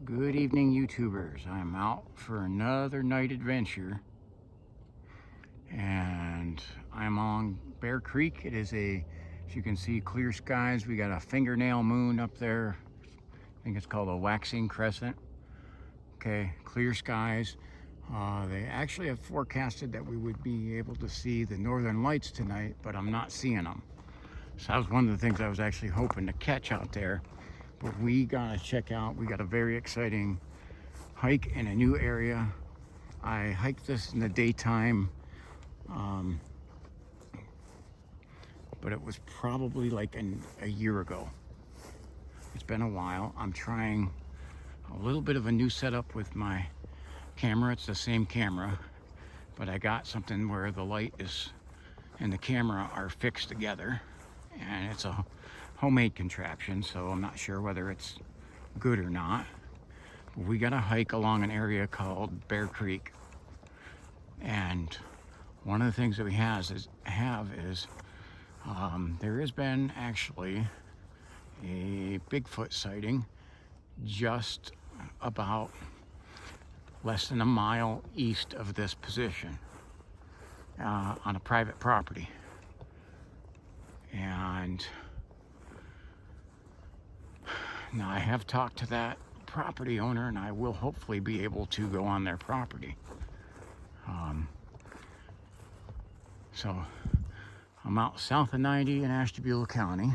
Good evening, YouTubers. I'm out for another night adventure, and I'm on Bear Creek. It is as you can see, clear skies. We got a fingernail moon up there. I think it's called a waxing crescent. Okay, clear skies. They actually have forecasted that we would be able to see the northern lights tonight, but I'm not seeing them. So that was one of the things I was actually hoping to catch out there. But we gotta check out, we got a very exciting hike in a new area. I hiked this in the daytime, but it was probably like a year ago. It's been a while. I'm trying a little bit of a new setup with my camera. It's the same camera, but I got something where the light is and the camera are fixed together, and it's a homemade contraption, so I'm not sure whether it's good or not. But we got to hike along an area called Bear Creek, and one of the things that we have is there has been actually a Bigfoot sighting just about less than a mile east of this position, on a private property. And now I have talked to that property owner, and I will hopefully be able to go on their property. So I'm out south of 90 in Ashtabula County,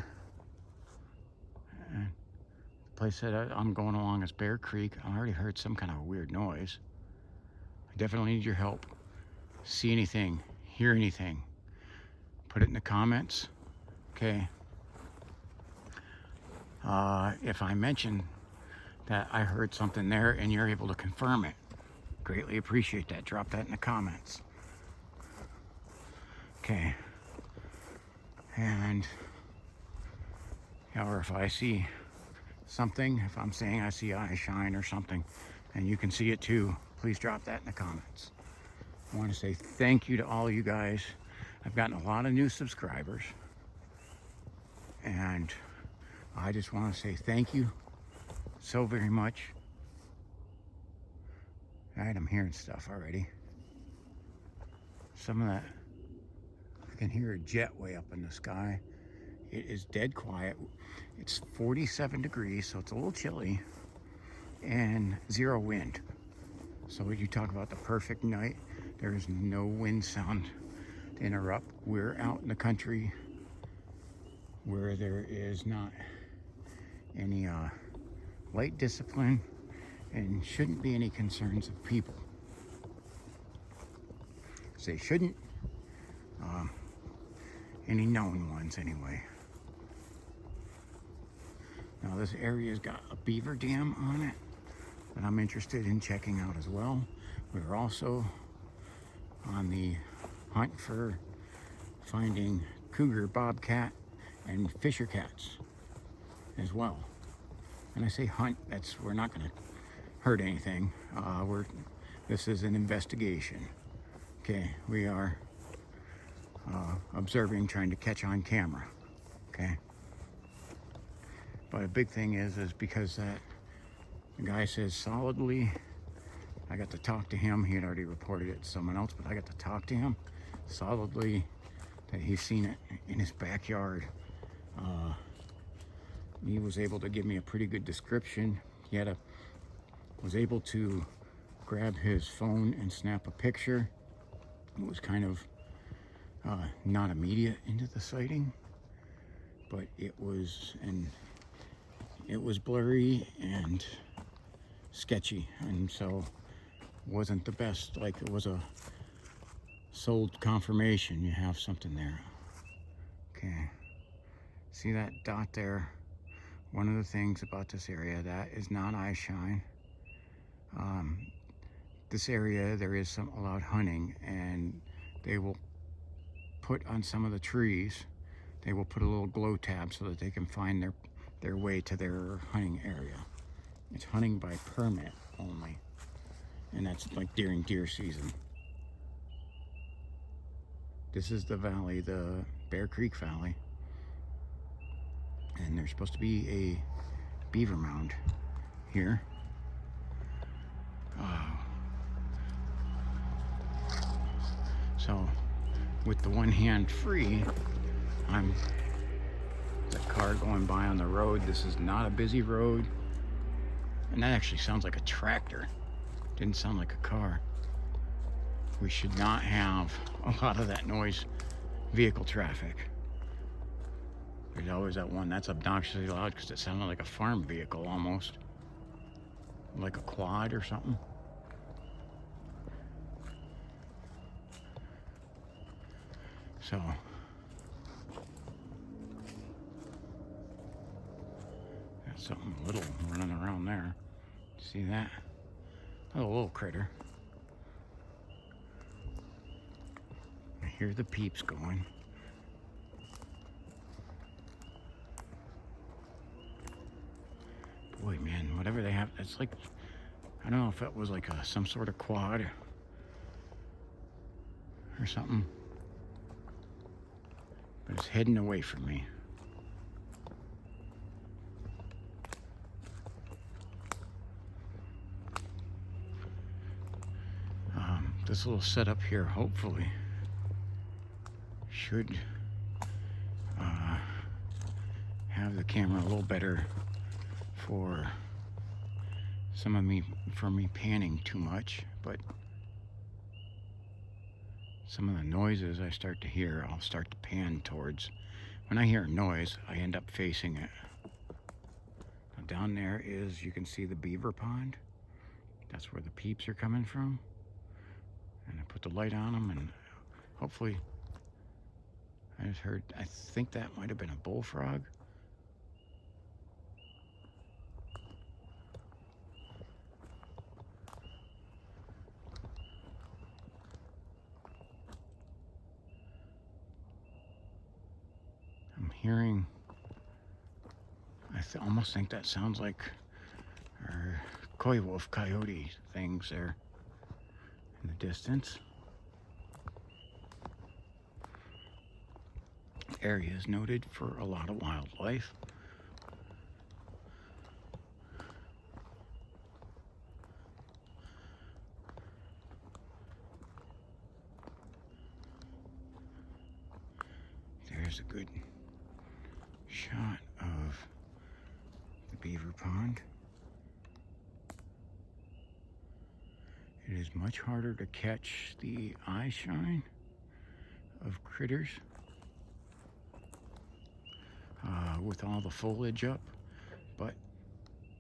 and the place that I'm going along is Bear Creek. I already heard some kind of a weird noise. I definitely need your help. See anything, hear anything, put it in the comments. Okay. If I mention that I heard something there and you're able to confirm it, greatly appreciate that. Drop that in the comments. Okay. And, or if I see something, if I'm saying I see eye shine or something, and you can see it too, please drop that in the comments. I want to say thank you to all you guys. I've gotten a lot of new subscribers, and I just want to say thank you so very much. All right, I'm hearing stuff already. Some of that, I can hear a jet way up in the sky. It is dead quiet. It's 47 degrees, so it's a little chilly, and 0 wind. So when you talk about the perfect night, there is no wind sound to interrupt. We're out in the country where there is not any light discipline and shouldn't be any concerns of people. Say shouldn't, any known ones anyway. Now this area's got a beaver dam on it that I'm interested in checking out as well. We're also on the hunt for finding cougar, bobcat, and fisher cats as well. And I say hunt, we're not going to hurt anything. This is an investigation. Okay, we are observing, trying to catch on camera. Okay, but a big thing is because that the guy says solidly, I got to talk to him. He had already reported it to someone else, but I got to talk to him solidly that he's seen it in his backyard. He was able to give me a pretty good description. He was able to grab his phone and snap a picture. It was kind of not immediate into the sighting, but it was blurry and sketchy, and so wasn't the best. Like, it was a sold confirmation. You have something there. Okay, see that dot there? One of the things about this area, that is not eye shine. This area, there is some allowed hunting, and they will put on some of the trees, they will put a little glow tab so that they can find their way to their hunting area. It's hunting by permit only, and that's like during deer season. This is the valley, the Bear Creek Valley, and there's supposed to be a beaver mound here. So with the one hand free, I'm the car going by on the road. This is not a busy road. And that actually sounds like a tractor. Didn't sound like a car. We should not have a lot of that noise, vehicle traffic. There's always that one that's obnoxiously loud because it sounded like a farm vehicle almost. Like a quad or something. So got something little running around there. See that? Oh, a little critter. I hear the peeps going. Boy, man, whatever they have, it's like, I don't know if it was like some sort of quad or something, but it's heading away from me. This little setup here hopefully should have the camera a little better for me panning too much, but some of the noises I start to hear, I'll start to pan towards. When I hear a noise, I end up facing it. Now down there is, you can see the beaver pond. That's where the peeps are coming from. And I put the light on them, and hopefully, I just heard, I think that might have been a bullfrog. I'm hearing, I almost think that sounds like our coyote things there in the distance. Area is noted for a lot of wildlife. There's a good shot of the beaver pond. It is much harder to catch the eye shine of critters with all the foliage up, but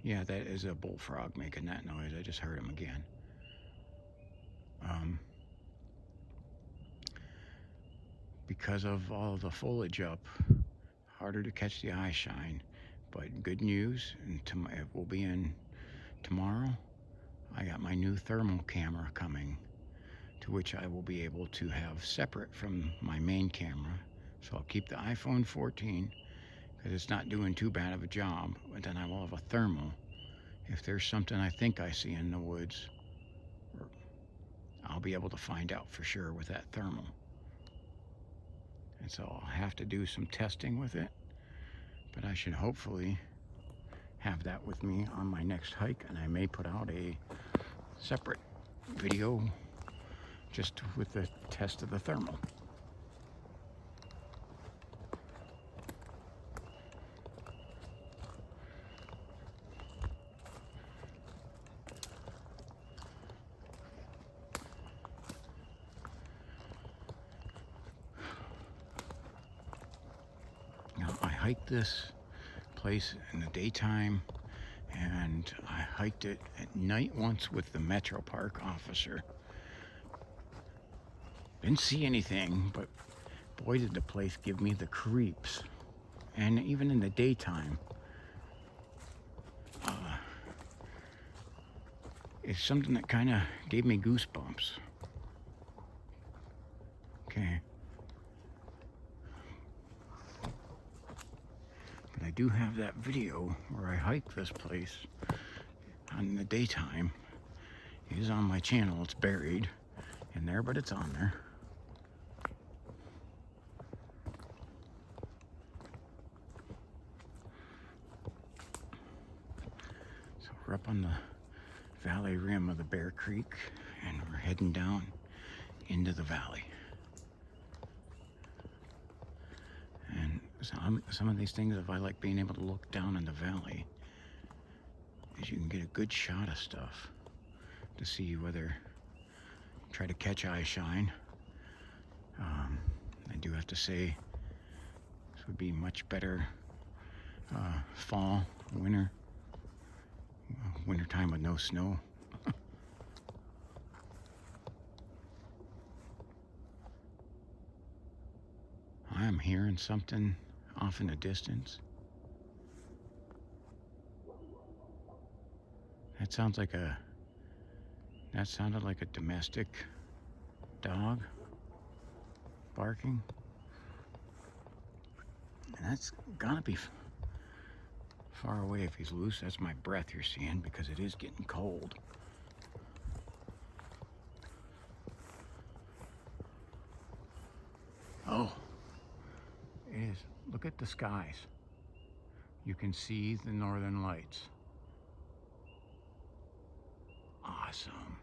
yeah, that is a bullfrog making that noise. I just heard him again. Because of all the foliage up, harder to catch the eye shine, but good news, and it will be in tomorrow. I got my new thermal camera coming, to which I will be able to have separate from my main camera. So I'll keep the iPhone 14 because it's not doing too bad of a job, but then I will have a thermal. If there's something I think I see in the woods, I'll be able to find out for sure with that thermal. And so I'll have to do some testing with it, but I should hopefully have that with me on my next hike, and I may put out a separate video just with the test of the thermal. Now, I hiked this place in the daytime, and I hiked it at night once with the Metro Park officer. Didn't see anything, but boy did the place give me the creeps. And even in the daytime, it's something that kind of gave me goosebumps. Okay. But I do have that video where I hiked this place in the daytime. It is on my channel. It's buried in there, but it's on there. So we're up on the valley rim of the Bear Creek, and we're heading down into the valley. Some of these things, if I like being able to look down in the valley, is you can get a good shot of stuff to see whether, try to catch eye shine. I do have to say, this would be much better fall, winter time with no snow. I am hearing something off in the distance. That sounded like a domestic dog barking. And that's gotta be far away if he's loose. That's my breath you're seeing, because it is getting cold. Oh, it is. Look at the skies. You can see the northern lights. Awesome.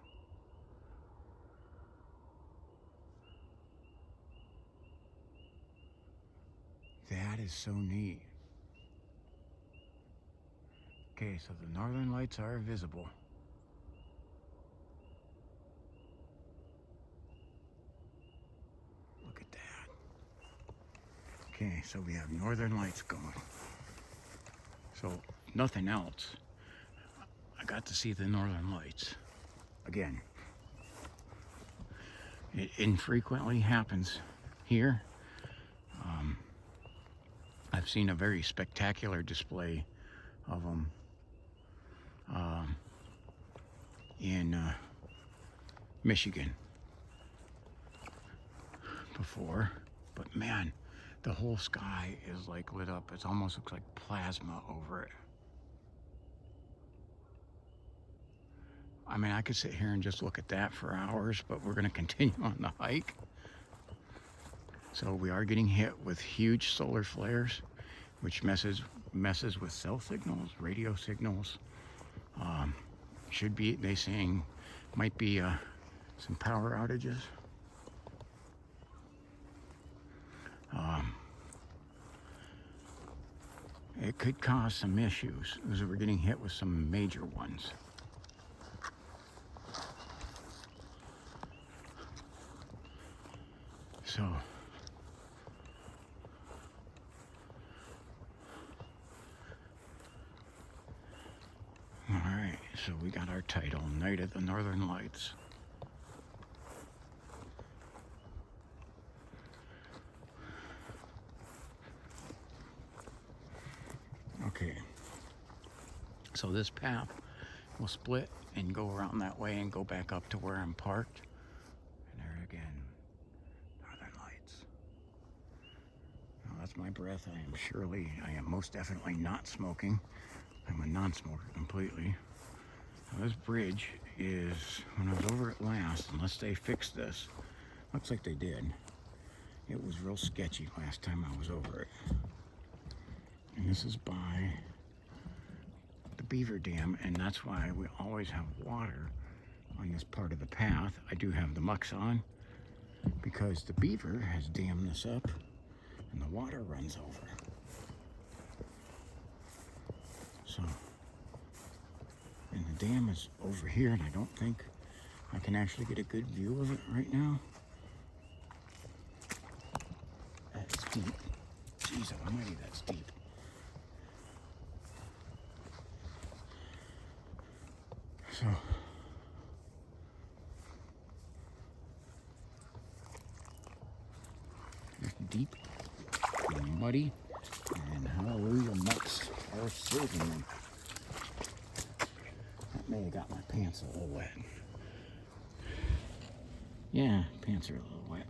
That is so neat. Okay, so the northern lights are visible. Look at that. Okay, so we have northern lights going. So, nothing else. I got to see the northern lights. Again, it infrequently happens here. I've seen a very spectacular display of them in Michigan before, but man, the whole sky is like lit up. It almost looks like plasma over it. I mean, I could sit here and just look at that for hours, but we're going to continue on the hike. So we are getting hit with huge solar flares, which messes with cell signals, radio signals. Should be, they saying, might be some power outages. It could cause some issues, because we're getting hit with some major ones. So, all right, so we got our title, Night of the Northern Lights. Okay, so this path will split and go around that way and go back up to where I'm parked. And there again, Northern Lights. Now that's my breath. I am most definitely not smoking. I'm a non-smoker completely. Now this bridge is, when I was over it last, unless they fixed this, looks like they did. It was real sketchy last time I was over it. And this is by the beaver dam, and that's why we always have water on this part of the path. I do have the mucks on because the beaver has dammed this up and the water runs over. So, and the dam is over here, and I don't think I can actually get a good view of it right now. That's deep. Jeez almighty, that's deep. So, it's deep and muddy, and hallelujah, mucks are serving them. That may have got my pants a little wet. Yeah, pants are a little wet.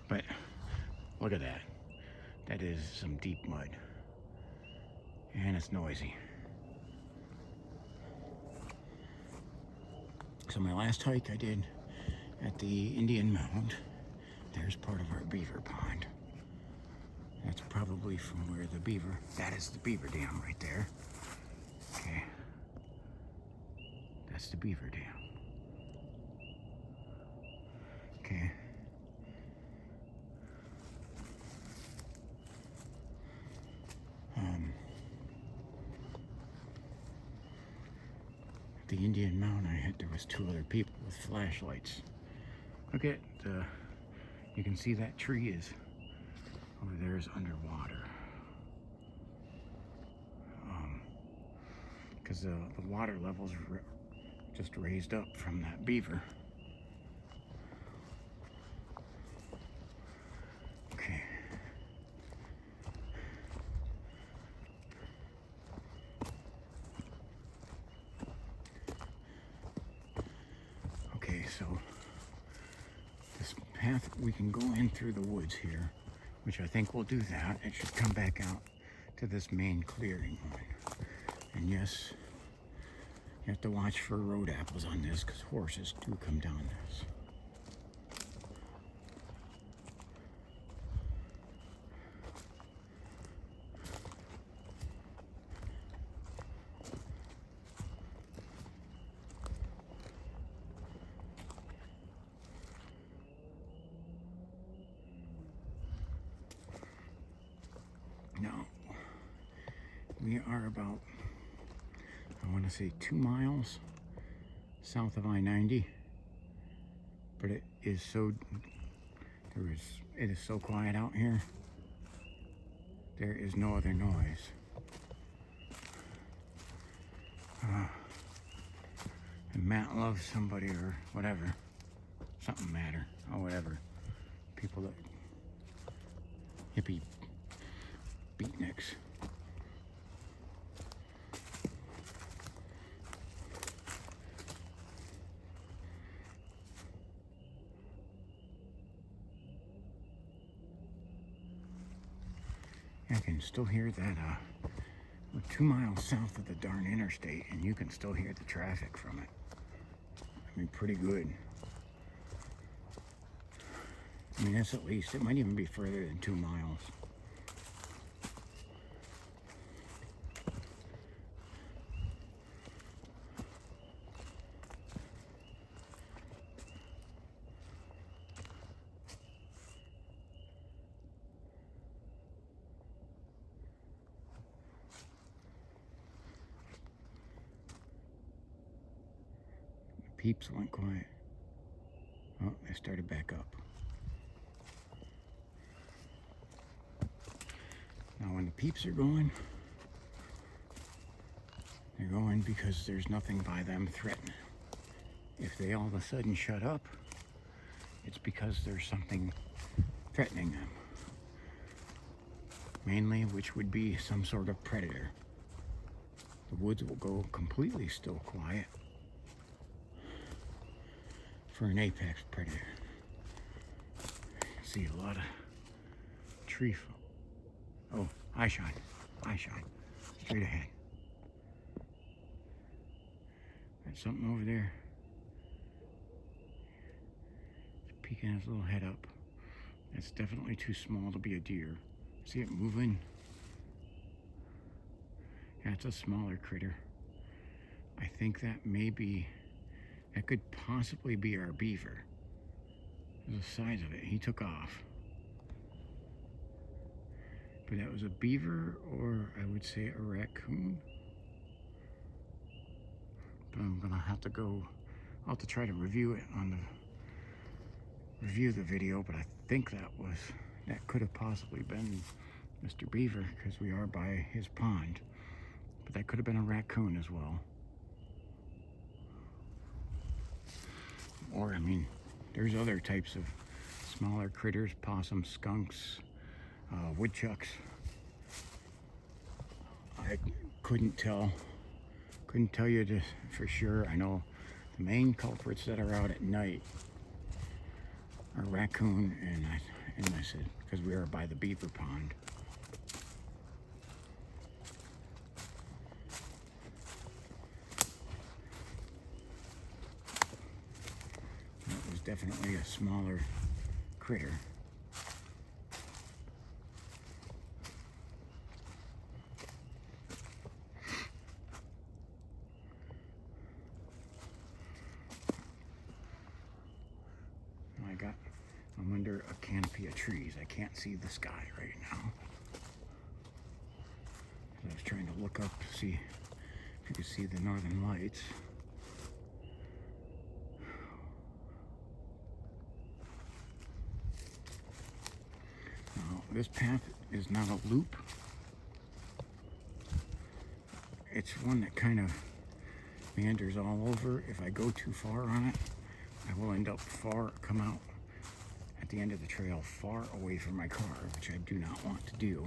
But look at that. That is some deep mud. And it's noisy. So my last hike I did at the Indian Mound, there's part of our beaver pond. That's probably from where the beaver, that is the beaver dam right there. Okay. That's the beaver dam. Okay. the Indian Mound I hit, there was 2 other people with flashlights. Look at, you can see that tree is, over there is underwater. Because the water levels just raised up from that beaver. Okay. Okay, so this path, we can go in through the woods here, which I think will do that. It should come back out to this main clearing line. And yes, you have to watch for road apples on this because horses do come down this. Now, we are about, I want to say 2 miles south of I-90, but it is so quiet out here. There is no other noise. And Matt loves somebody or whatever, something matter or whatever. People that hippie beatniks. I can still hear that, we're 2 miles south of the darn interstate, and you can still hear the traffic from it. I mean, pretty good. I mean, that's at least, it might even be further than 2 miles. Peeps went quiet. Oh, they started back up. Now when the peeps are going, they're going because there's nothing by them threatening. If they all of a sudden shut up, it's because there's something threatening them. Mainly, which would be some sort of predator. The woods will go completely still quiet for an apex predator. See a lot of tree. Oh, eye shine, straight ahead. Got something over there. It's peeking his little head up. That's definitely too small to be a deer. See it moving? Yeah, it's a smaller critter. I think that could possibly be our beaver. The size of it, he took off. But that was a beaver, or I would say a raccoon. But I'm gonna have to go, I'll have to try to review the video, but I think that could have possibly been Mr. Beaver, because we are by his pond. But that could have been a raccoon as well. Or, I mean, there's other types of smaller critters, possums, skunks, woodchucks. I couldn't tell you for sure. I know the main culprits that are out at night are raccoon, and I said, because we are by the beaver pond. That was definitely a smaller critter. I'm under a canopy of trees. I can't see the sky right now. I was trying to look up to see if you could see the northern lights. this path is not a loop. It's one that kind of meanders all over. If I go too far on it, I will end up come out at the end of the trail far away from my car, which I do not want to do.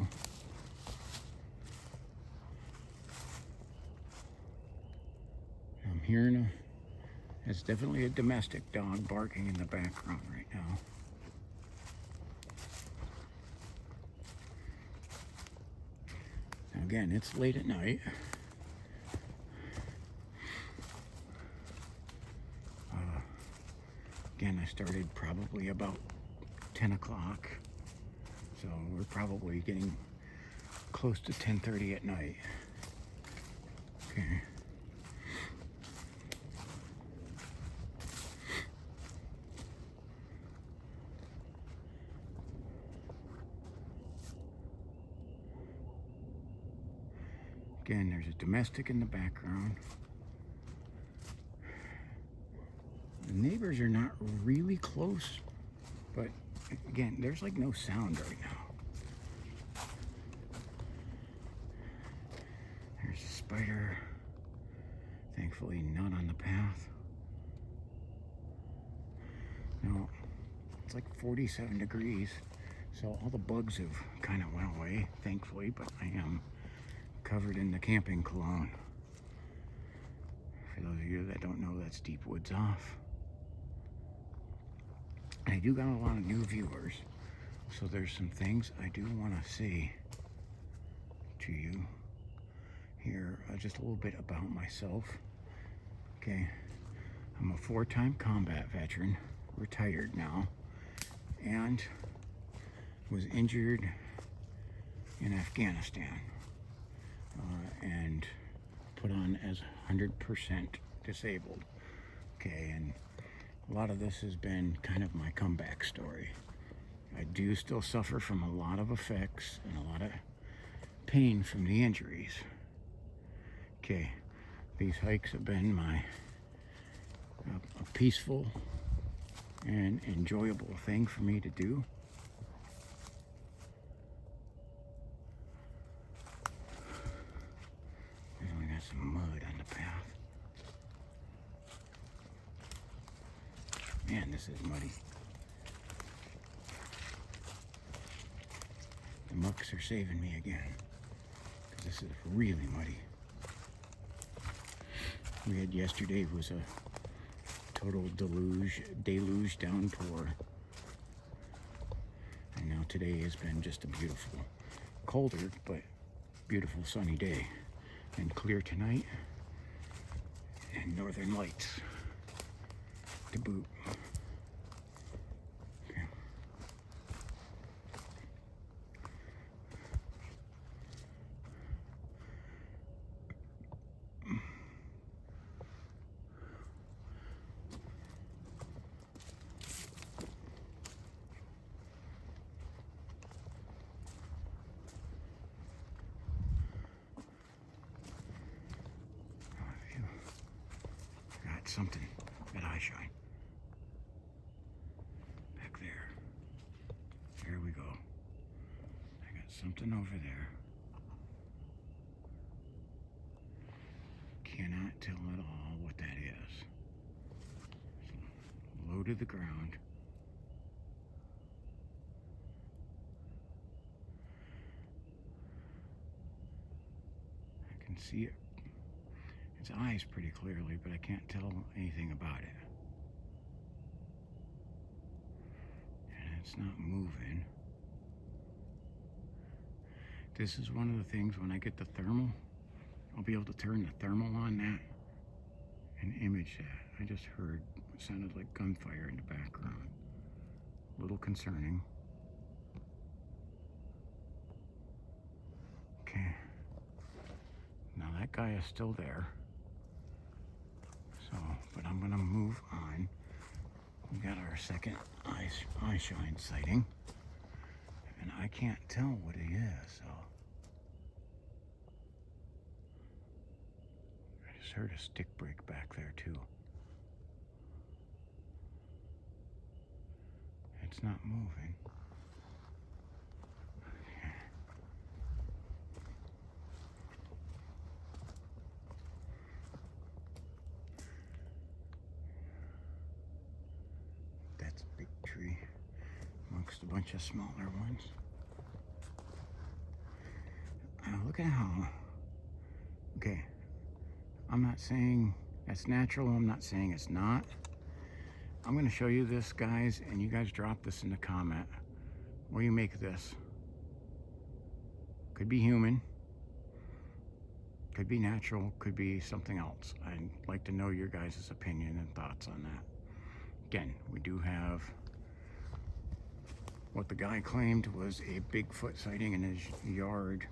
I'm hearing it's definitely a domestic dog barking in the background right now. Now again, it's late at night. Again, I started probably about 10 o'clock, so we're probably getting close to 10:30 at night. Okay. Again, there's a domestic in the background. The neighbors are not really close, but again, there's like no sound right now. There's a spider. Thankfully, not on the path. No, it's like 47 degrees, so all the bugs have kind of went away, thankfully, but I am covered in the camping cologne. For those of you that don't know, that's Deep Woods Off. I do got a lot of new viewers, so there's some things I do want to say to you here. Just a little bit about myself. Okay, I'm a 4-time combat veteran, retired now, and was injured in Afghanistan and put on as 100% disabled. Okay, and a lot of this has been kind of my comeback story. I do still suffer from a lot of effects and a lot of pain from the injuries. Okay, these hikes have been a peaceful and enjoyable thing for me to do. There's only got some mud on the path. Man, this is muddy. The mucks are saving me again, because this is really muddy. We had yesterday was a total deluge downpour. And now today has been just a beautiful, colder, but beautiful sunny day. And clear tonight, and northern lights to boot. Okay. Something at eye shine. Back there. There we go. I got something over there. Cannot tell at all what that is. It's low to the ground. I can see it. Its eyes pretty clearly, but I can't tell anything about it. And it's not moving. This is one of the things when I get the thermal, I'll be able to turn the thermal on that and image that. I just heard what sounded like gunfire in the background. A little concerning. Okay. Now that guy is still there. So, but I'm gonna move on. We got our second eye shine sighting, and I can't tell what it is. So I just heard a stick break back there too. It's not moving. That's a big tree amongst a bunch of smaller ones. Look at how, okay, I'm not saying that's natural, I'm not saying it's not. I'm going to show you this, guys, and you guys drop this in the comment. What do you make of this? Could be human, could be natural, could be something else. I'd like to know your guys' opinion and thoughts on that. Again, we do have what the guy claimed was a Bigfoot sighting in his yard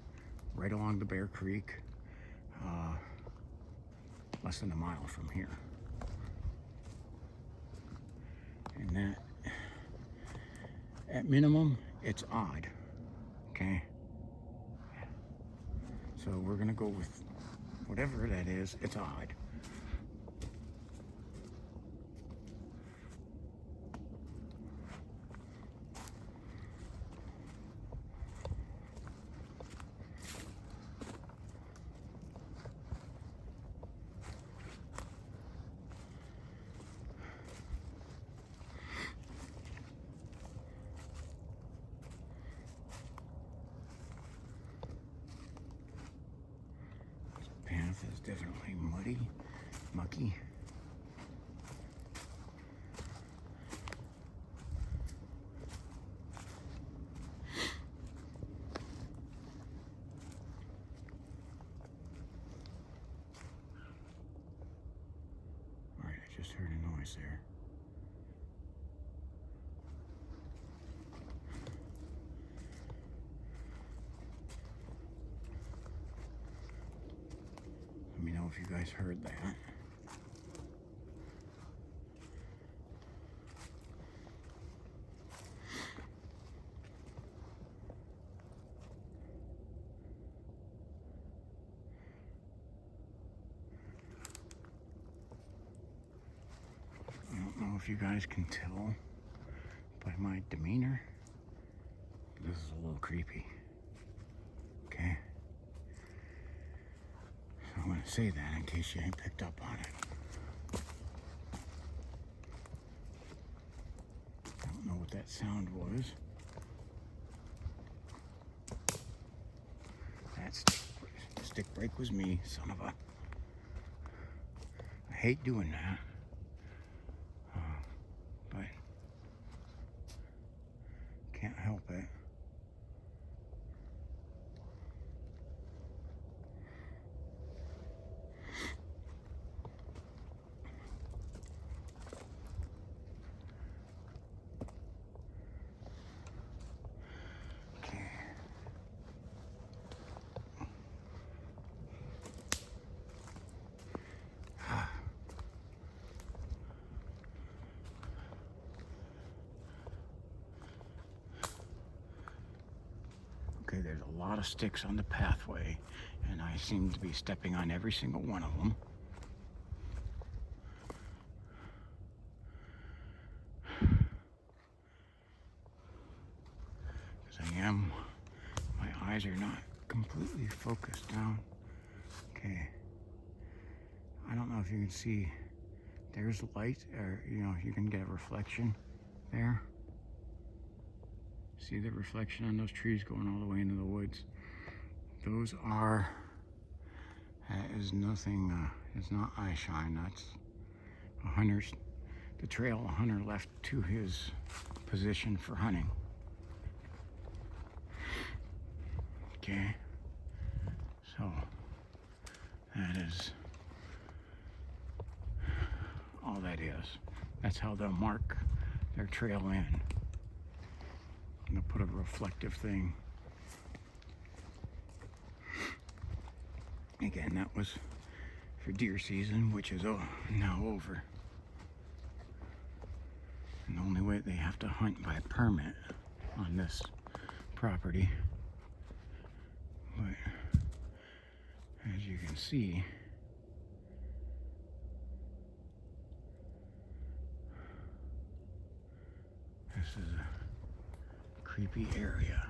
right along the Bear Creek, less than a mile from here. And that, at minimum, it's odd, okay? So we're gonna go with whatever that is, it's odd. Path is definitely muddy, mucky. All right, I just heard a noise there. Let me know if you guys heard that. I don't know if you guys can tell by my demeanor. This is a little creepy. Okay? So I'm going to say that in case you ain't picked up on it. I don't know what that sound was. That stick break was me, son of a... I hate doing that. But can't help it. Okay, there's a lot of sticks on the pathway, and I seem to be stepping on every single one of them. Because my eyes are not completely focused down. Okay, I don't know if you can see, there's light, or you can get a reflection there. See the reflection on those trees going all the way into the woods? Those are, that is nothing, it's not eye shine. That's a hunter's, the trail a hunter left to his position for hunting. Okay, so that is all that is. That's how they'll mark their trail in. I'm gonna put a reflective thing. Again, that was for deer season, which is now over. And the only way they have to hunt by permit on this property. But as you can see, this is a creepy area.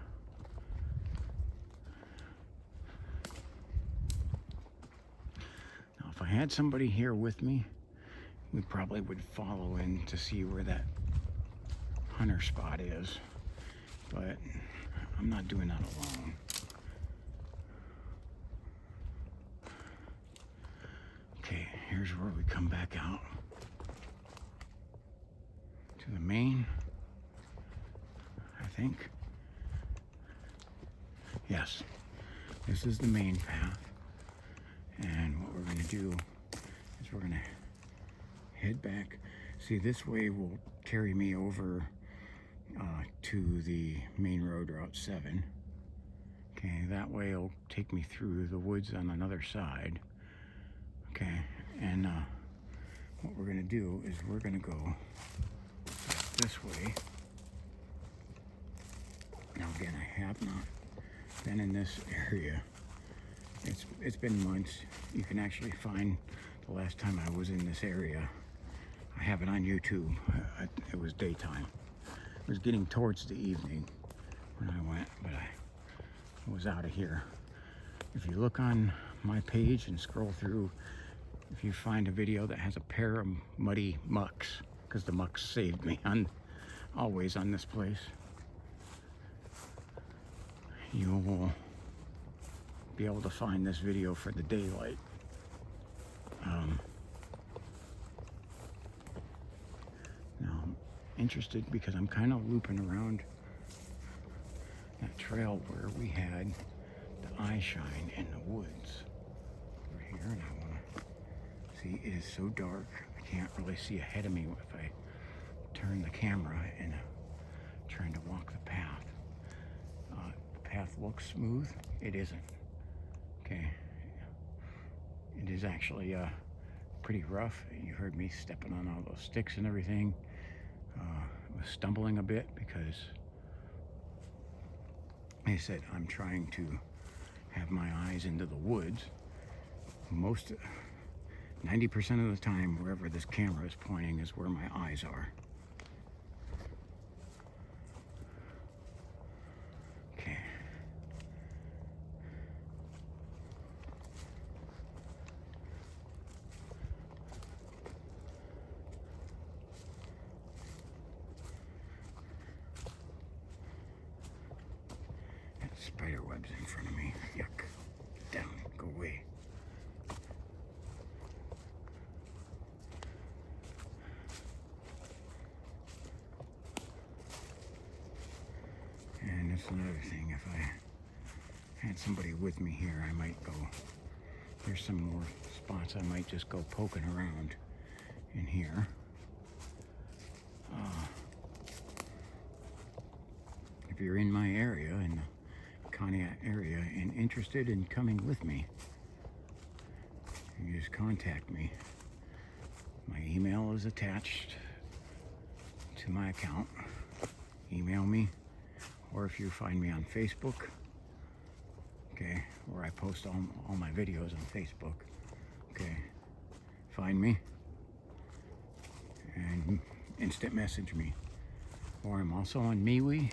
Now, if I had somebody here with me, we probably would follow in to see where that hunter spot is, but I'm not doing that alone. Okay, here's where we come back out to the main, I think. Yes, this is the main path. And what we're going to do is we're going to head back. See, this way will carry me over to the main road, Route 7. Okay, that way it'll take me through the woods on another side. Okay, and what we're going to do is we're going to go this way. Now again, I have not been in this area. It's been months. You can actually find the last time I was in this area. I have it on YouTube. It was daytime. It was getting towards the evening when I went, but I was out of here. If you look on my page and scroll through, if you find a video that has a pair of muddy mucks, because the mucks saved me always on this place, you will be able to find this video for the daylight. Now I'm interested because I'm kind of looping around that trail where we had the eye shine in the woods over here, and I want to see. It is so dark I can't really see ahead of me if I turn the camera and trying to walk the path. The path looks smooth. It isn't. Okay, it is actually pretty rough. You heard me stepping on all those sticks and everything. I was stumbling a bit because, like I said, I'm trying to have my eyes into the woods. 90% of the time, wherever this camera is pointing is where my eyes are. Spider webs in front of me. Yuck. Get down. Go away. And that's another thing. If I had somebody with me here, I might go. There's some more spots I might just go poking around in here. If you're in my area, in the Conneaut area, and interested in coming with me, you just contact me. My email is attached to my account. Email me, or if you find me on Facebook, okay, where I post all my videos on Facebook, okay, find me and instant message me. Or I'm also on MeWe,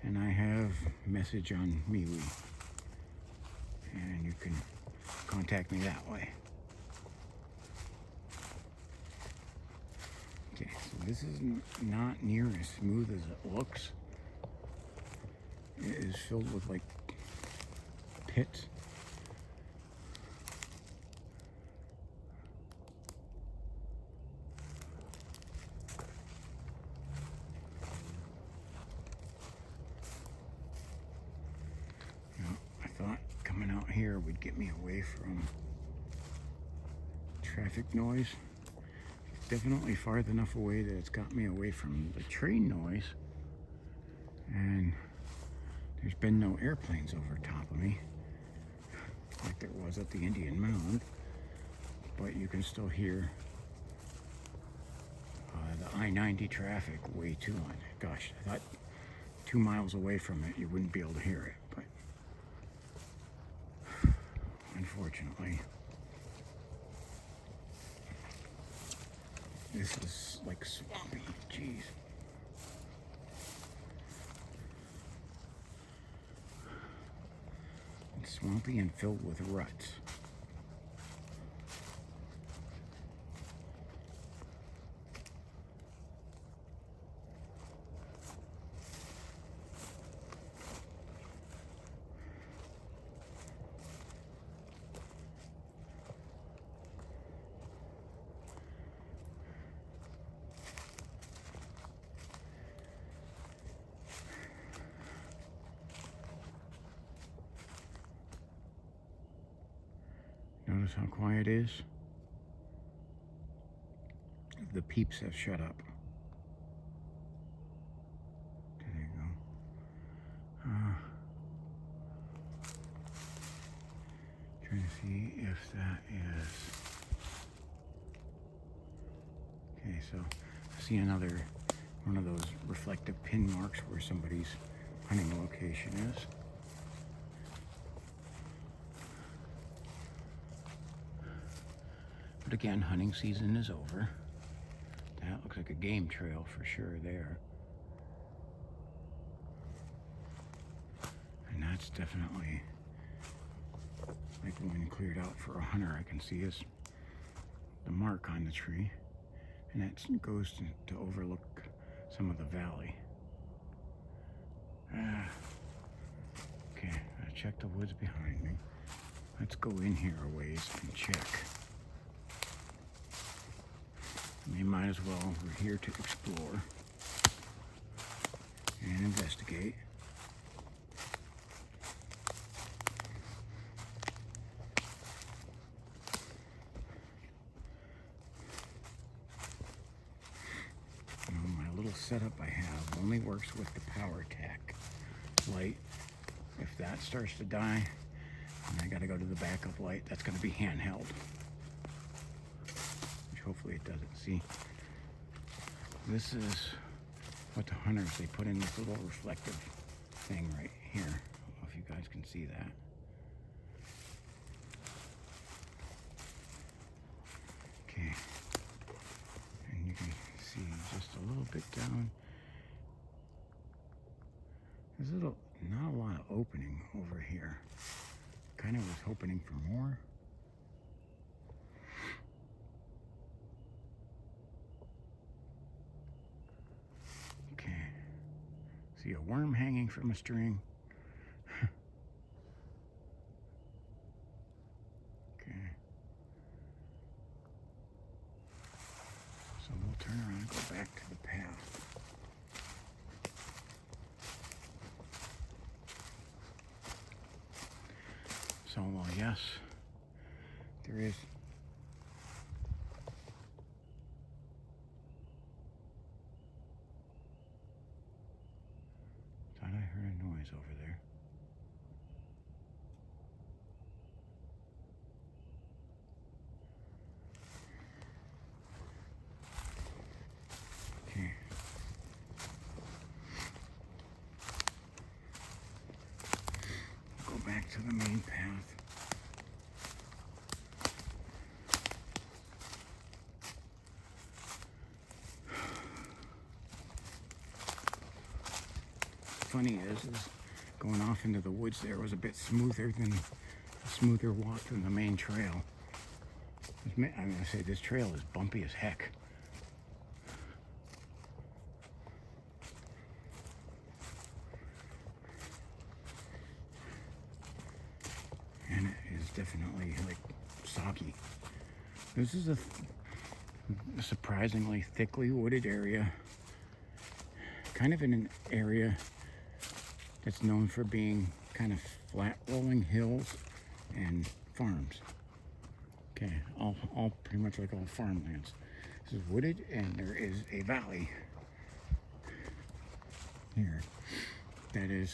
and I have message on MeWe, and you can contact me that way. Okay, so this is not near as smooth as it looks. It is filled with like pits. Here would get me away from traffic noise. It's definitely far enough away that it's got me away from the train noise, and there's been no airplanes over top of me like there was at the Indian Mound, but you can still hear the I-90 traffic way too on. Gosh, I thought 2 miles away from it you wouldn't be able to hear it, but unfortunately, this is like swampy. Jeez. It's swampy and filled with ruts. Notice how quiet it is? The peeps have shut up. There you go. Trying to see if that is... Okay, so I see another one of those reflective pin marks where somebody's hunting location is. But again, hunting season is over. That looks like a game trail for sure there. And that's definitely like one cleared out for a hunter. I can see is the mark on the tree. And it goes to overlook some of the valley. Okay, I checked the woods behind me. Let's go in here a ways and check. We might as well, we're here to explore and investigate. My little setup I have only works with the power tech light. If that starts to die, then I gotta go to the backup light. That's gonna be handheld. Hopefully it doesn't. See, this is what the hunters, they put in this little reflective thing right here. I don't know if you guys can see that. Okay, and you can see just a little bit down. There's not a lot of opening over here. Kind of was hoping for more. See a worm hanging from a string. Okay. So we'll turn around and go back to the path. So, well, yes, there is. Thought I heard a noise over there. Okay. Go back to the main path. Funny is going off into the woods there was a bit smoother walk than the main trail. I'm gonna say this trail is bumpy as heck. And it is definitely like soggy. This is a surprisingly thickly wooded area, kind of in an area that's known for being kind of flat rolling hills and farms. Okay, all pretty much like all farmlands. This is wooded and there is a valley here that is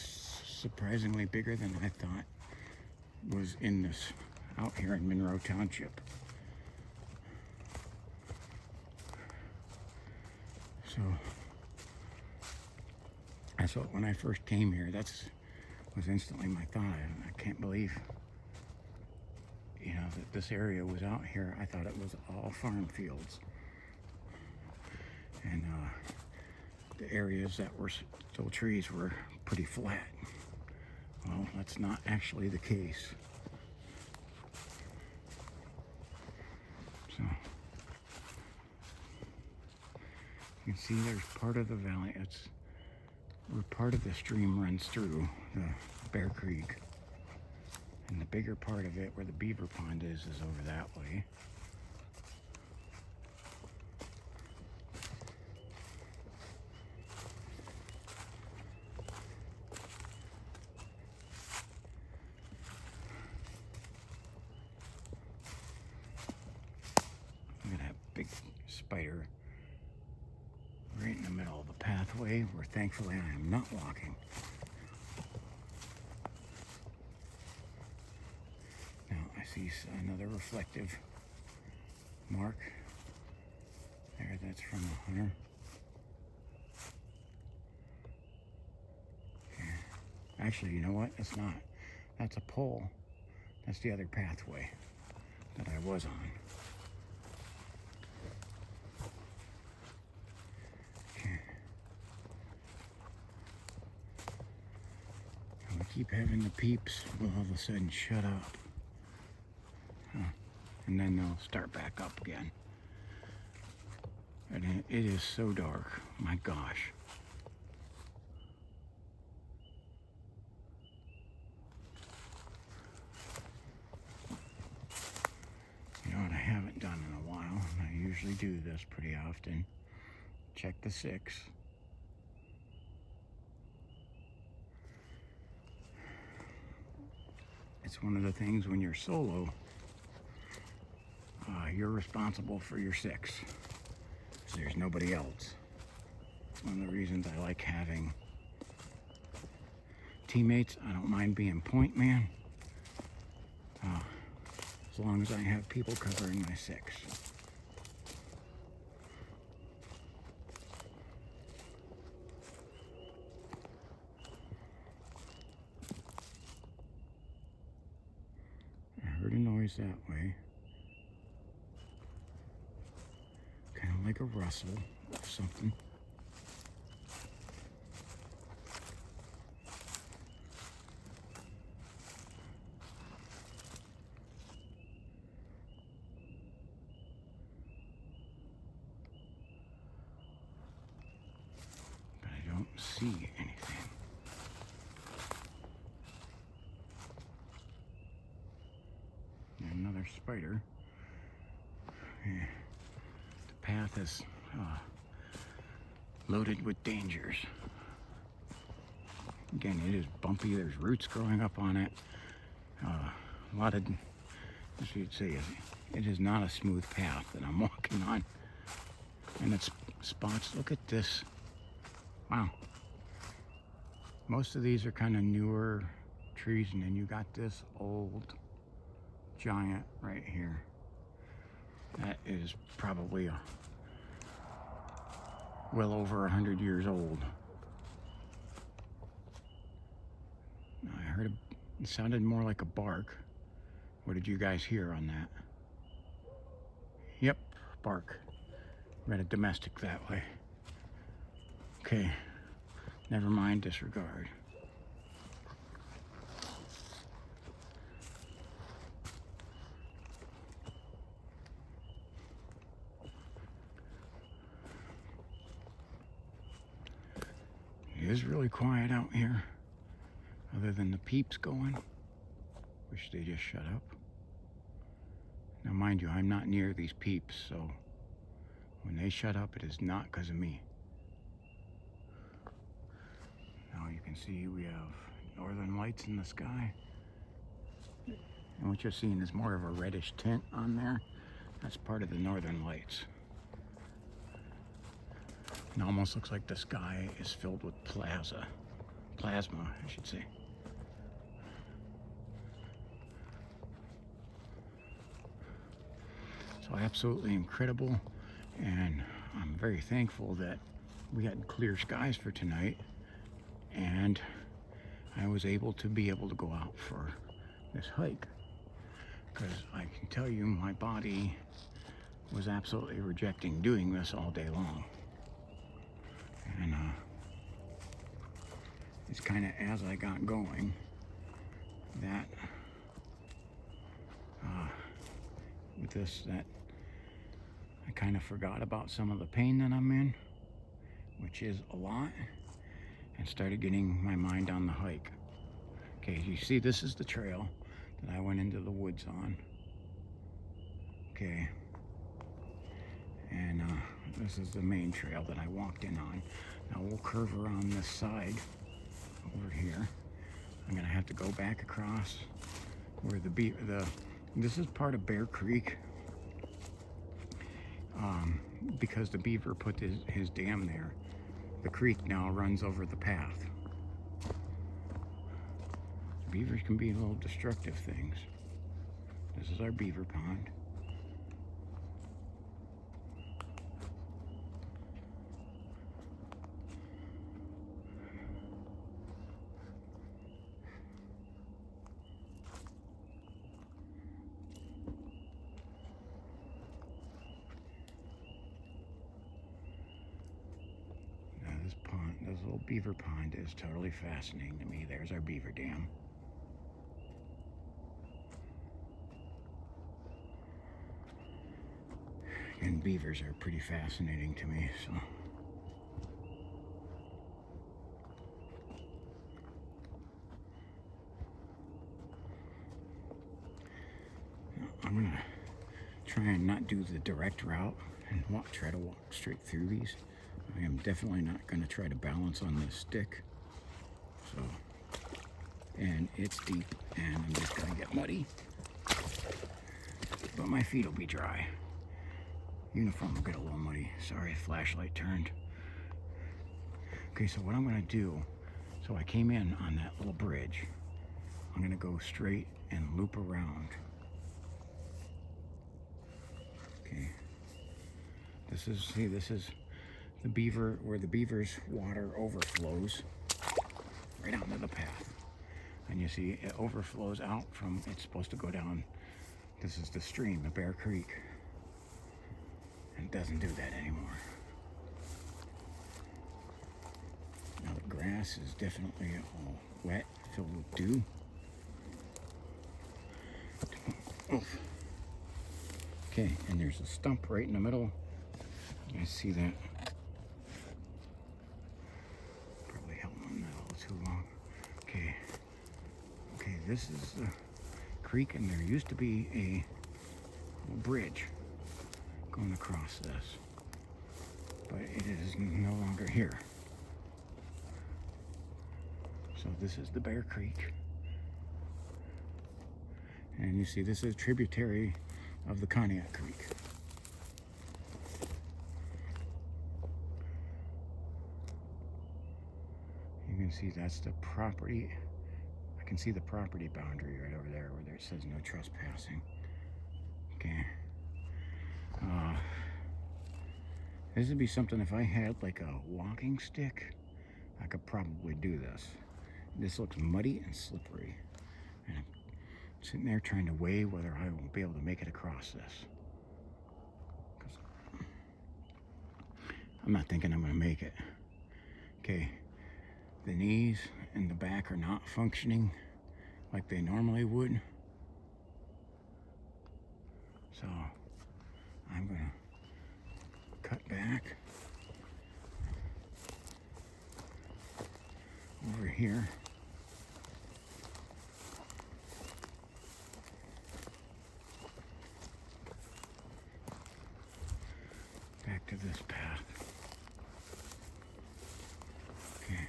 surprisingly bigger than I thought was in this out here in Monroe Township. So that's what, when I first came here, was instantly my thought. I can't believe, that this area was out here. I thought it was all farm fields. And the areas that were still trees were pretty flat. Well, that's not actually the case. So you can see there's part of the valley. It's where part of the stream runs through the Bear Creek. And the bigger part of it, where the beaver pond is over that way. spider right in the middle of the pathway where thankfully I am not walking. Now I see another reflective mark there. That's from a hunter. Okay. Actually, you know what? It's not. That's a pole. That's the other pathway that I was on. Okay. And we keep having the peeps will all of a sudden shut up. And then they'll start back up again. And it is so dark. My gosh. You know what I haven't done in a while? I usually do this pretty often. Check the 6. It's one of the things when you're solo, you're responsible for your 6. So there's nobody else. One of the reasons I like having teammates. I don't mind being point man, as long as I have people covering my 6. I heard a noise that way. Kind of like a rustle of something. But I don't see anything. And another spider. Yeah. The path is loaded with dangers. Again, it is bumpy. There's roots growing up on it. A lot of, as you'd say, it is not a smooth path that I'm walking on. And it's spots. Look at this. Wow. Most of these are kind of newer trees, and then you got this old giant right here. That is probably well over 100 years old. I heard it sounded more like a bark. What did you guys hear on that? Yep, bark. We got a domestic that way. Okay, never mind, disregard. It is really quiet out here, other than the peeps going. Wish they just shut up. Now mind you, I'm not near these peeps, so when they shut up, it is not because of me. Now you can see we have northern lights in the sky. And what you're seeing is more of a reddish tint on there. That's part of the northern lights. It almost looks like the sky is filled with plasma, I should say. So absolutely incredible, and I'm very thankful that we had clear skies for tonight, and I was able to go out for this hike, because I can tell you my body was absolutely rejecting doing this all day long. And it's kind of as I got going that with this, that I kind of forgot about some of the pain that I'm in, which is a lot, and started getting my mind on the hike. Okay, you see, this is the trail that I went into the woods on. Okay, and this is the main trail that I walked in on. Now we'll curve around this side over here. I'm gonna have to go back across where this is part of Bear Creek. because the beaver put his dam there, the creek now runs over the path. Beavers can be little destructive things. This is our beaver pond. This little beaver pond is totally fascinating to me. There's our beaver dam. And beavers are pretty fascinating to me, so. I'm gonna try and not do the direct route and try to walk straight through these. I am definitely not going to try to balance on this stick. So, and it's deep, and I'm just going to get muddy. But my feet will be dry. Uniform will get a little muddy. Sorry, flashlight turned. Okay, so what I'm going to do, so I came in on that little bridge. I'm going to go straight and loop around. Okay. This is the beaver, where the beaver's water overflows right onto the path. And you see it overflows out from, it's supposed to go down. This is the stream, the Bear Creek. And it doesn't do that anymore. Now the grass is definitely all wet, filled with dew. Oof. Okay, and there's a stump right in the middle. You guys see that? Probably held on that a little too long. Okay. Okay, this is the creek, and there used to be a little bridge going across this. But it is no longer here. So this is the Bear Creek. And you see this is a tributary of the Cognac Creek. You can see that's the property. I can see the property boundary right over there where it says no trespassing. Okay. This would be something, if I had like a walking stick, I could probably do this. This looks muddy and slippery. And I'm sitting there trying to weigh whether I will be able to make it across this. I'm not thinking I'm going to make it. Okay, the knees and the back are not functioning like they normally would. So I'm going to cut back over here. Back to this path. Okay.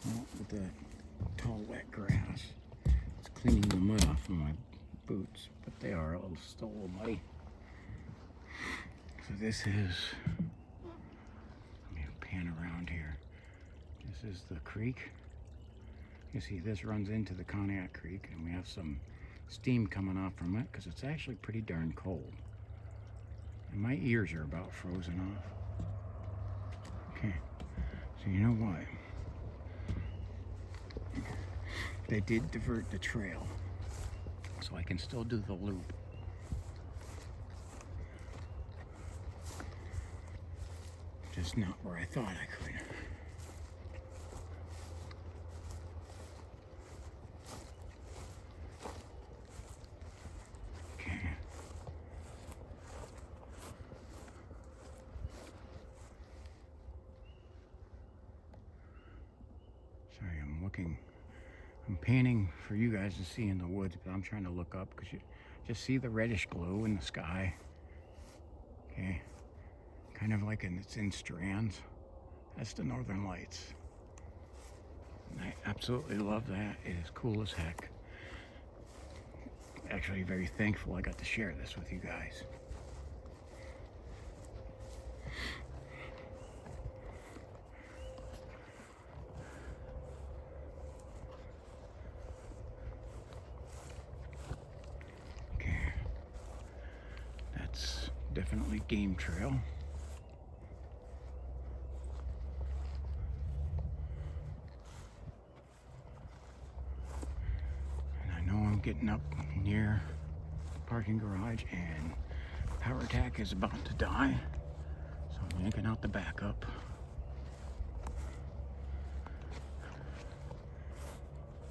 Well, with the tall wet grass, it's cleaning the mud off of my boots, but they are still a little muddy. So this is, let me pan around here. This is the creek. You see this runs into the Cognac Creek, and we have some steam coming off from it because it's actually pretty darn cold. And my ears are about frozen off. Okay, so you know what? They did divert the trail, so I can still do the loop. Just not where I thought I could. Okay. Sorry, I'm panning for you guys to see in the woods, but I'm trying to look up because you just see the reddish glow in the sky. Okay. Kind of like it's in strands. That's the Northern Lights. And I absolutely love that. It is cool as heck. actually very thankful I got to share this with you guys. Okay, that's definitely game trail. Getting up near the parking garage, and power tack is about to die, so I'm yanking out the backup.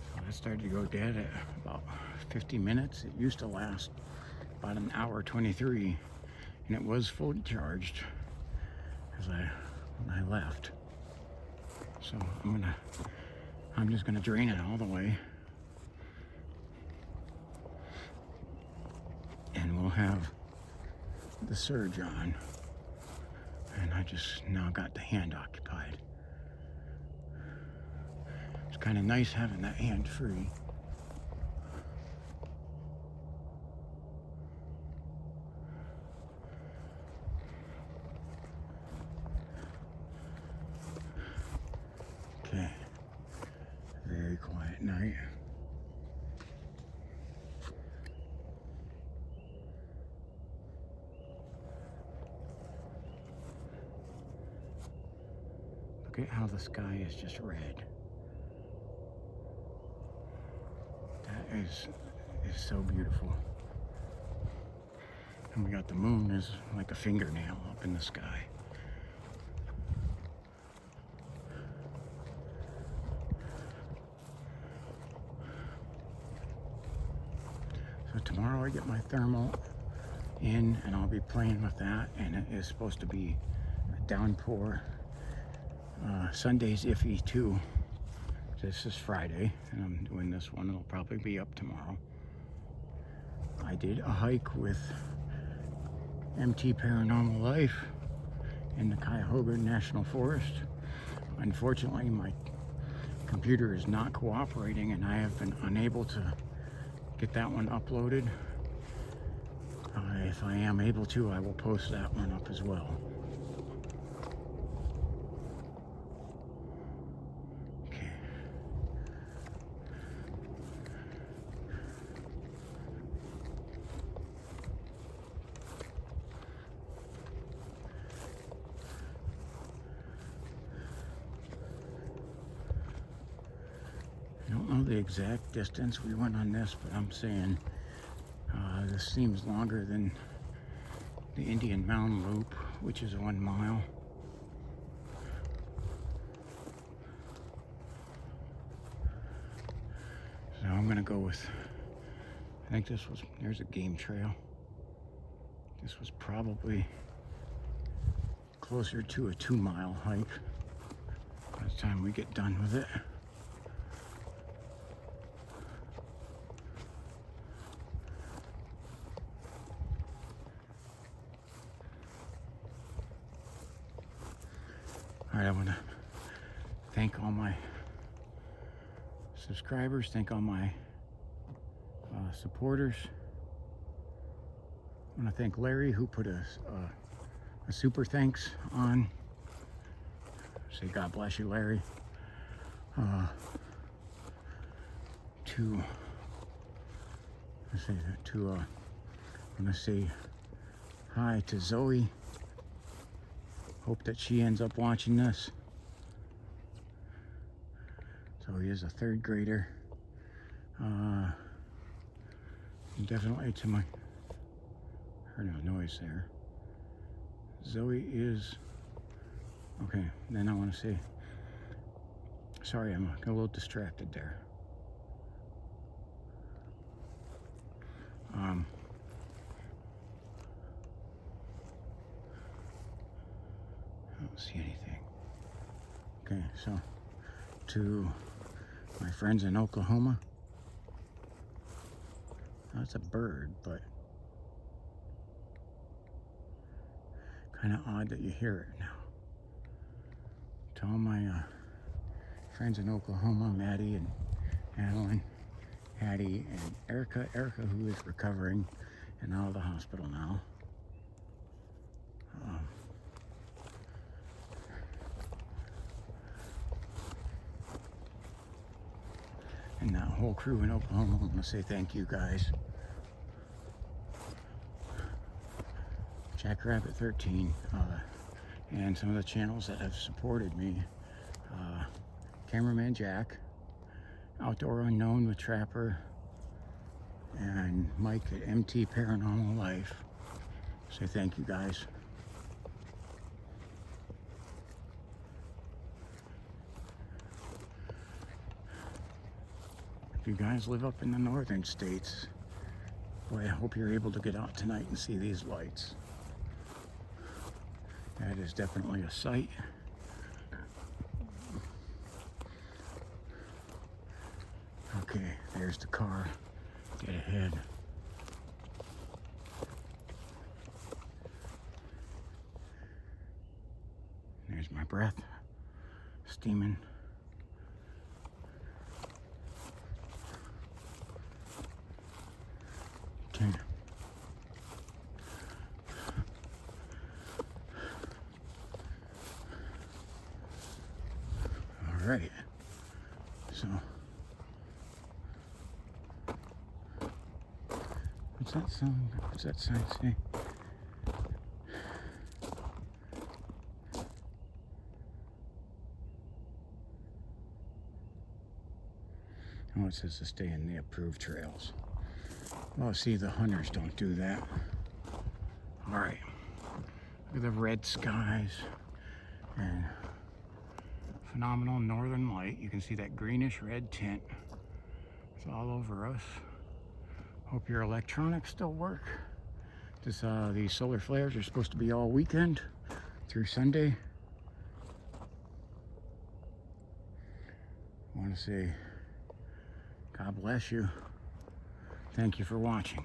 So that started to go dead at about 50 minutes. It used to last about an hour 23, and it was fully charged when I left. So I'm just gonna drain it all the way. And we'll have the surge on, and I just now got the hand occupied. It's kind of nice having that hand free. Okay, very quiet night. Look at how the sky is just red. That is so beautiful. And we got the moon is like a fingernail up in the sky. So tomorrow I get my thermal in, and I'll be playing with that, and it is supposed to be a downpour. Sunday's iffy too. This is Friday, and I'm doing this one. It'll probably be up tomorrow. I did a hike with MT Paranormal Life in the Cuyahoga National Forest. Unfortunately, my computer is not cooperating, and I have been unable to get that one uploaded. If I am able to, I will post that one up as well. I don't know the exact distance we went on this, but I'm saying this seems longer than the Indian Mountain Loop, which is 1 mile. So I'm gonna go with, I think there's a game trail. This was probably closer to a 2-mile hike by the time we get done with it. All right, I want to thank all my subscribers, thank all my supporters. I want to thank Larry, who put a super thanks on. Say God bless you, Larry. I'm gonna say hi to Zoe. Hope that she ends up watching this. Zoe is a 3rd grader. Definitely to my, heard no noise there. Zoe is, okay, then I want to say, sorry, I'm a little distracted there. I don't see anything. Okay, so to my friends in Oklahoma, that's a bird, but kind of odd that you hear it now. To all my friends in Oklahoma, Maddie and Adeline, Hattie and Erica. Erica, who is recovering and out of the hospital now. And that whole crew in Oklahoma, I want to say thank you guys. Jackrabbit 13, and some of the channels that have supported me. Cameraman Jack, Outdoor Unknown with Trapper, and Mike at MT Paranormal Life. Say thank you guys. If you guys live up in the northern states, boy, I hope you're able to get out tonight and see these lights. That is definitely a sight. Okay, there's the car. Get ahead. There's my breath steaming. Okay. All right. So, what's that song? What's that sign say? Oh, it says to stay in the approved trails. Well, see, the hunters don't do that. All right. Look at the red skies and phenomenal northern light. You can see that greenish red tint. It's all over us. Hope your electronics still work. These solar flares are supposed to be all weekend through Sunday. I want to say God bless you. Thank you for watching.